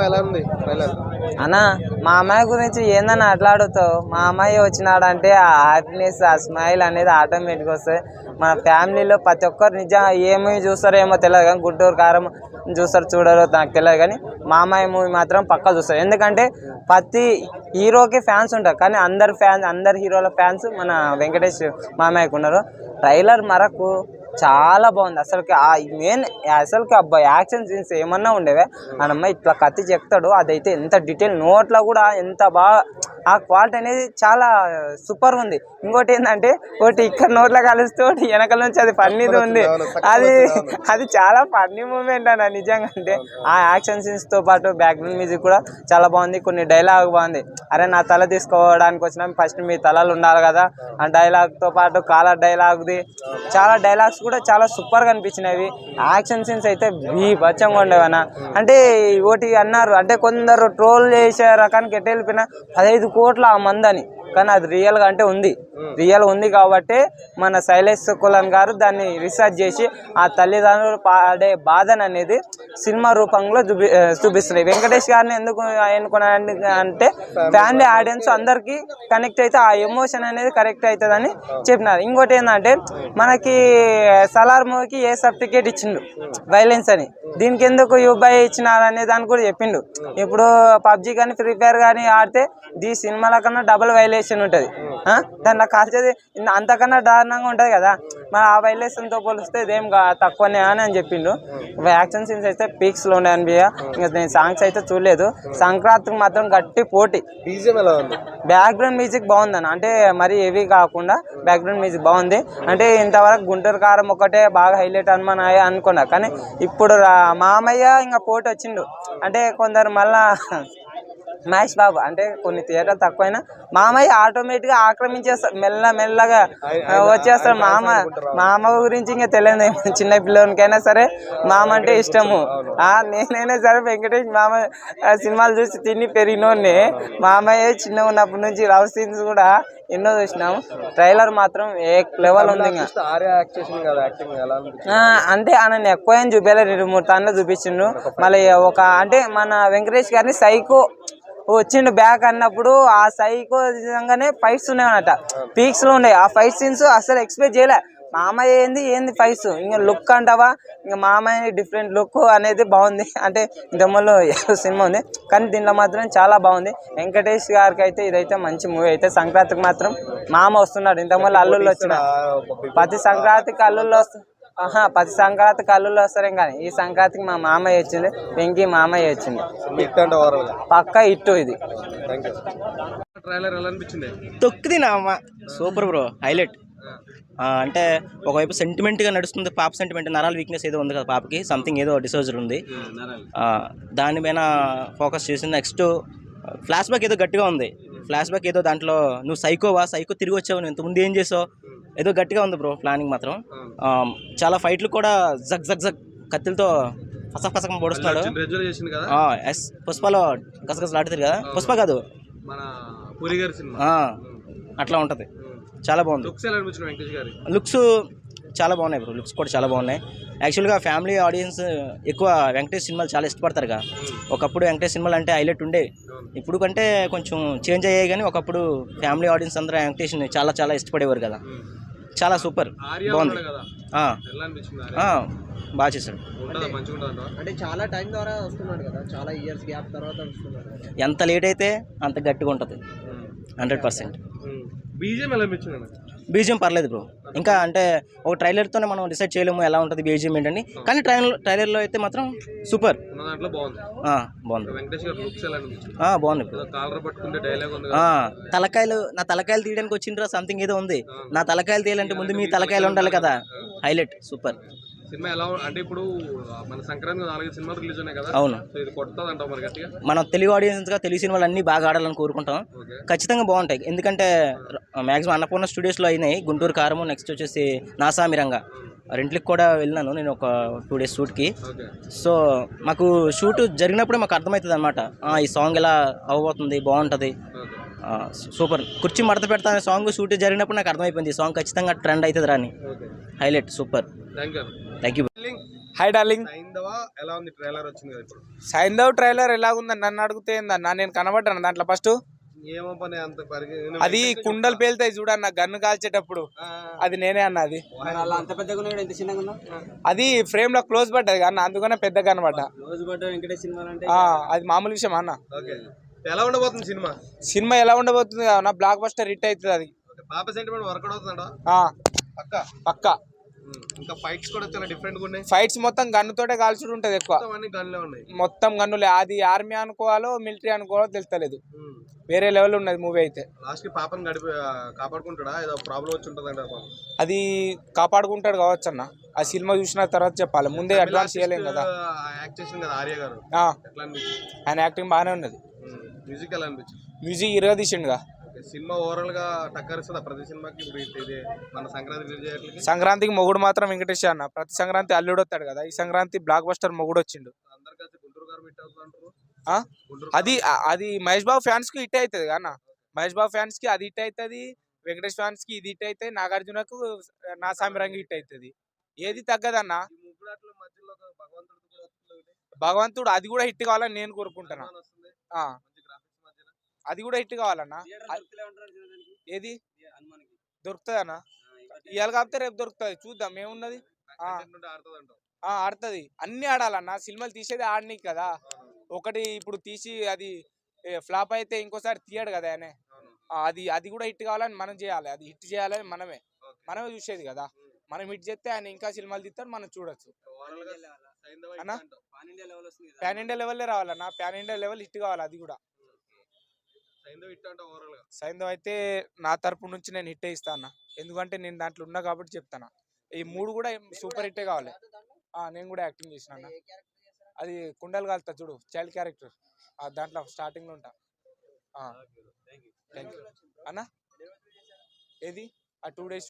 ఎలా ఉంది ట్రైలర్? అన్న మా అమ్మాయి గురించి ఏందని అట్లా అడుగుతావు? మా అమ్మాయి వచ్చినాడంటే ఆ హ్యాపీనెస్, ఆ స్మైల్ అనేది ఆటోమేటిక్గా వస్తుంది. మన ఫ్యామిలీలో ప్రతి ఒక్కరు నిజంగా ఏ మూవీ చూస్తారో ఏమో తెలియదు కానీ గుంటూరు కారం చూస్తారు చూడరో నాకు తెలియదు కానీ మా అమ్మాయి మూవీ మాత్రం పక్కా చూస్తారు. ఎందుకంటే ప్రతి హీరోకి ఫ్యాన్స్ ఉంటారు కానీ అందరు హీరోల ఫ్యాన్స్ మన వెంకటేష్ మామయ్యకు ఉన్నారు. ట్రైలర్ మరకు చాలా బాగుంది. అసలుకి అబ్బాయి యాక్షన్ సీన్స్ ఏమన్నా ఉండేవే అన్నమ్మ ఇట్లా కత్తి చెప్తాడు, అదైతే ఎంత డీటెయిల్ నోట్లో కూడా ఎంత బాగా ఆ క్వాలిటీ అనేది చాలా సూపర్ ఉంది. ఇంకోటి ఏంటంటే ఒకటి ఇక్కడ నోట్లో కలిస్తే ఒకటి వెనకాల నుంచి అది ఫన్నీది ఉంది. అది చాలా ఫన్నీ మూమెంట్ అన్న నిజంగా. అంటే ఆ యాక్షన్ సీన్స్తో పాటు బ్యాక్గ్రౌండ్ మ్యూజిక్ కూడా చాలా బాగుంది. కొన్ని డైలాగ్ బాగుంది. అరే నా తల తీసుకోవడానికి వచ్చినాం, ఫస్ట్ మీ తలలు ఉండాలి కదా ఆ డైలాగ్తో పాటు కాలర్ డైలాగ్ది చాలా డైలాగ్స్ కూడా చాలా సూపర్గా అనిపించినవి. యాక్షన్ సీన్స్ అయితే బీభత్సంగా ఉండేవన్న. అంటే ఒకటి అన్నారు అంటే కొందరు ట్రోల్ చేసే రకానికి ఎట్ట వెళ్ళిపోయినా 15 కోట్ల ఆ మందని, కానీ అది రియల్గా అంటే రియల్ ఉంది కాబట్టి మన శైలేష్ కులన్ గారు దాన్ని రీసెర్చ్ చేసి ఆ తల్లిదండ్రులు పాడే బాధను అనేది సినిమా రూపంలో చూపిస్తున్నాయి. వెంకటేష్ గారిని ఎందుకు ఎన్నుకున్నాడు అంటే ఫ్యామిలీ ఆడియన్స్ అందరికీ కనెక్ట్ అయితే ఆ ఎమోషన్ అనేది కరెక్ట్ అవుతుందని చెప్పినారు. ఇంకోటి ఏంటంటే మనకి సలార్ మూవీకి ఏ సర్టిఫికేట్ ఇచ్చిండు వైలెన్స్ అని, దీనికి ఎందుకు యూబై ఇచ్చినారు అనే దాన్ని కూడా చెప్పిండు. ఇప్పుడు పబ్జి కానీ ఫ్రీ ఫైర్ కానీ ఆడితే ఈ సినిమాల కన్నా డబుల్ వైలేషన్ ఉంటుంది. దాంట్లో కాల్చేది అంతకన్నా దారుణంగా ఉంటుంది కదా, మరి ఆ వైలేషన్తో పోలిస్తే ఇదేం తక్కువనే అని చెప్పిండు. యాక్షన్ సీన్స్ అయితే పీక్స్లో ఉండే అనిపించ. ఇంకా నేను సాంగ్స్ అయితే చూడలేదు. సంక్రాంతికి మాత్రం గట్టి పోటీ. బ్యాక్గ్రౌండ్ మ్యూజిక్ బాగుందన్న, అంటే మరి హెవీ కాకుండా బ్యాక్గ్రౌండ్ మ్యూజిక్ బాగుంది. అంటే ఇంతవరకు గుంటూరు కారం ఒకటే బాగా హైలైట్ అనుకున్నా, కానీ ఇప్పుడు మామయ్య ఇంకా పోటీ వచ్చిండు. అంటే కొందరు మళ్ళా మహేష్ బాబు అంటే కొన్ని థియేటర్లు తక్కువైనా మామయ్య ఆటోమేటిక్గా ఆక్రమించేస్తాడు, మెల్లగా వచ్చేస్తాడు. మామ గురించి ఇంకా తెలియదు చిన్న పిల్లలకైనా సరే మామ అంటే ఇష్టము. నేనైనా సరే వెంకటేష్ మామ సినిమాలు చూసి తిని పెరిగినోడిని. మామయ్య చిన్నగా ఉన్నప్పటి నుంచి లవ్ సీన్స్ కూడా ఎన్నో చూసినాము. ట్రైలర్ మాత్రం ఏ లెవెల్ ఉంది. అంటే ఆయన ఎక్కువ ఏం చూపించలేదు, 2-3 తాన్లో చూపించిండు. మళ్ళీ అంటే మన వెంకటేష్ గారిని సైకో వచ్చిండు బ్యాక్ అన్నప్పుడు ఆ సైకో విధంగానే ఫైట్స్ ఉన్నాయన్నట, పీక్స్లో ఉన్నాయి. ఆ ఫైట్ సీన్స్ అసలు ఎక్స్పెక్ట్ చేయలే. మామయ్య ఏంది ఫైట్స్ ఇంకా లుక్ అంటావా, ఇంకా మామయ్య డిఫరెంట్ లుక్ అనేది బాగుంది. అంటే ఇంతకుముందు సినిమా ఉంది కానీ దీంట్లో మాత్రం చాలా బాగుంది. వెంకటేష్ గారికి అయితే ఇదైతే మంచి మూవీ. అయితే సంక్రాంతికి మాత్రం మామ వస్తున్నాడు. ఇంతకుముందు అల్లుళ్ళు వచ్చిన ప్రతి సంక్రాంతికి అల్లుళ్ళు వస్తారేం కానీ ఈ సంక్రాంతికి మా మామయ్య వచ్చింది, వెంకీ మామయ్య వచ్చింది. పక్కా ఇట్టు ఇది. తొక్కిది నా అమ్మ సూపర్ బ్రో, హైలైట్. అంటే ఒకవైపు సెంటిమెంట్గా నడుస్తుంది, పాప సెంటిమెంట్, నరాల వీక్నెస్ ఏదో ఉంది కదా పాపకి, సంథింగ్ ఏదో డిసోజర్ ఉంది, దానిపైన ఫోకస్ చేసింది. నెక్స్ట్ ఫ్లాష్ బ్యాక్ ఏదో గట్టిగా ఉంది. ఫ్లాష్ బ్యాక్ ఏదో దాంట్లో నువ్వు సైకో తిరిగి వచ్చావు, నువ్వు ఇంతకుముందు ఏం చేసావు, ఏదో గట్టిగా ఉంది బ్రో. ప్లానింగ్ మాత్రం చాలా ఫైట్లు కూడా జగ్ కత్తులతో ఫసకం పొడుస్తున్నాడు. పుష్పలో గసగసలు ఆడుతారు కదా, పుష్ప కాదు అట్లా ఉంటుంది. చాలా బాగుంది. లుక్స్ చాలా బాగున్నాయి బ్రో, లుక్స్ కూడా చాలా బాగున్నాయి. యాక్చువల్గా ఫ్యామిలీ ఆడియన్స్ ఎక్కువ వెంకటేష్ సినిమాలు చాలా ఇష్టపడతారు కదా. ఒకప్పుడు వెంకటేష్ సినిమాలు అంటే హైలైట్ ఉండే, ఇప్పుడు కంటే కొంచెం చేంజ్ అయ్యాయి. కానీ ఒకప్పుడు ఫ్యామిలీ ఆడియన్స్ అందరూ వెంకటేష్ని చాలా ఇష్టపడేవారు కదా. చాలా సూపర్ బాగుంది, బాగా చేశాడు. అంటే చాలా టైం ద్వారా వస్తున్నాడు కదా, చాలా ఇయర్స్ గ్యాప్ తర్వాత వస్తున్నాడు. ఎంత లేట్ అయితే అంత గట్టిగా ఉంటుంది 100%. బీజిఎం పర్లేదు బ్రో. ఇంకా అంటే ఒక ట్రైలర్తోనే మనం డిసైడ్ చేయలేము ఎలా ఉంటుంది బీజిఎం ఏంటని, కానీ ట్రైలర్లో అయితే మాత్రం సూపర్ బాగుంది. నా తలకాయలు తీయడానికి వచ్చిండ్రా సంథింగ్ ఏదో ఉంది. నా తలకాయలు తీయాలంటే ముందు మీ తలకాయలు ఉండాలి కదా. Highlight super. సినిమా ఎలా అంటే ఇప్పుడు మన సంక్రాంతి 4 సినిమాలు రిలీజ్ ఉన్నాయి కదా. అవును, ఇది కొట్టదంటావు మరి గట్టిగా. మనం తెలుగు ఆడియన్స్గా తెలుగు సినిమాలు అన్నీ బాగా ఆడాలని కోరుకుంటాం. ఖచ్చితంగా బాగుంటాయి. ఎందుకంటే మ్యాక్సిమం అన్నపూర్ణ స్టూడియోస్లో అయినాయి, గుంటూరు కారము, నెక్స్ట్ వచ్చేసి నాసా మిరంగా రెంట్లకి కూడా వెళ్ళినాను నేను ఒక 2 days షూట్కి. సో మాకు షూట్ జరిగినప్పుడే మాకు అర్థమవుతుంది అనమాట, ఈ సాంగ్ ఎలా అవ్వబోతుంది, బాగుంటుంది, సూపర్. కుర్చీ మడత పెడతా అనే సాంగ్ షూట్ జరిగినప్పుడు నాకు అర్థమైపోయింది ఈ సాంగ్ ఖచ్చితంగా ట్రెండ్ అవుతుంది రాని. Highlight super. Thank you. Hi darling. Saindhav ఎలా ఉంది ట్రైలర్ వచ్చింది కదా ఇప్పుడు? సైంధవ్ ట్రైలర్ ఎలాగుందని నన్ను అడిగితే ఏందన్నా, నేను కనబడ్డాను దాంట్లో ఫస్ట్. ఏమో పని అంత అది కుండలు పేలుతాయి చూడన్న గన్ను కాల్చేటప్పుడు, అది నేనే అన్న. అది అంత పెద్దగా ఉన్నాడు, ఎంత చిన్నగా ఉన్నా అది ఫ్రేమ్ లో క్లోజ్ పడ్డది అన్న, అందుకనే పెద్దగా కనబడ్డా. రోజు పడ్డ వెంకటేష్ సినిమా అంటే అది మామూలు విషయం అన్న. ఓకే, ఎలా ఉండబోతుంది సినిమా? సినిమా ఎలా ఉండబోతుంది అన్న, బ్లాక్ బస్టర్ హిట్ అవుతుంది అది. పాప సెంటిమెంట్ వర్కౌట్ అవుతుందా? పక్క పక్క. ఇంకా ఫైట్స్ కూడా చాలా డిఫరెంట్ గా ఉన్నాయి. ఫైట్స్ మొత్తం గన్నుతోటే కాల్చుడు ఉంటది ఎక్కువ, అన్ని గన్లే ఉన్నాయి, మొత్తం గన్నులే. అది ఆర్మీ అనుకోవాలో మిలిటరీ అనుకోవాలో తెలుస్తలేదు, వేరే లెవెల్ ఉన్నది మూవీ అయితే. లాస్ట్ కి పాపని కాపాడుకుంటాడా? ఏదో ప్రాబ్లం వచ్చి ఉంటదంట. అది కాపాడుకుంటాడు కావచ్చు అన్న, ఆ సినిమా చూసిన తర్వాత చెప్పాలి, ముందే అడ్వాన్స్ చేయలేం కదా. యాక్ట్ చేసింది కదా ఆర్య గారు, ఎట్లా అనిపించింది? ఆయన యాక్టింగ్ బాగానే ఉన్నది. మ్యూజిక్ ఎలా అనిపించింది? మ్యూజిక్ ఇరగా తీసిండుగా. సినిమా ఓవరాల్ గా టక్కరిస్తుందా ప్రతి సినిమాకి? ఇప్పుడు ఇది మన సంక్రాంతి రిలీజ్ చేయట్లేదు. సంక్రాంతికి మొగుడు మాత్రం వెంకటేష్ అన్న, ప్రతి సంక్రాంతి అల్లుడు వస్తాడు కదా, ఈ సంక్రాంతి బ్లాక్ బస్టర్ మొగుడు వచ్చిండు. అందరు కలిసి గుంటూరు గారు హిట్ అవుతుంటారు. అది అది మహేష్ బాబు ఫ్యాన్స్ కి హిట్ అవుతుంది అన్న, మహేష్ బాబు ఫ్యాన్స్ కి అది హిట్ అవుతుంది, వెంకటేష్ ఫ్యాన్స్ కి ఇది హిట్ అవుతుంది, నాగార్జునకు నా సామిరంగి హిట్ అవుతుంది. ఏది తగ్గదన్న. భగవంతుడు అది కూడా హిట్ కావాలని నేను కోరుకుంటున్నా. అది కూడా హిట్ కావాలన్నా. ఏది దొరుకుతుంది అన్న, ఇవాళ కాకపోతే రేపు దొరుకుతుంది, చూద్దాం ఏమున్నది. ఆడుతుంది, అన్ని ఆడాలన్న. సినిమాలు తీసేది ఆడనీకి కదా, ఒకటి ఇప్పుడు తీసి అది ఫ్లాప్ అయితే ఇంకోసారి తీయడు కదా ఆయన. అది అది కూడా హిట్ కావాలని మనం చేయాలి, అది హిట్ చేయాలని మనమే చూసేది కదా. మనం హిట్ చేస్తే ఆయన ఇంకా సినిమాలు తీస్తాడు, మనం చూడొచ్చు అన్న. పాన్ ఇండియా లెవెల్లో రావాలన్న, పాన్ ఇండియా లెవెల్ హిట్ కావాలి. అది కూడా సైంధవ్ అయితే నా తరపు నుంచి నేను హిట్ ఇస్తా అన్న, ఎందుకంటే నేను దాంట్లో ఉన్నా కాబట్టి చెప్తాను. ఈ మూడు కూడా సూపర్ హిట్టే కావాలి. నేను కూడా యాక్టింగ్ చేసిన అన్న, అది కుండలు కాలుతా చూడు, చైల్డ్ క్యారెక్టర్, దాంట్లో స్టార్టింగ్ లో ఉంటా. థ్యాంక్ యూ అన్న. ఏది ఆ 2 days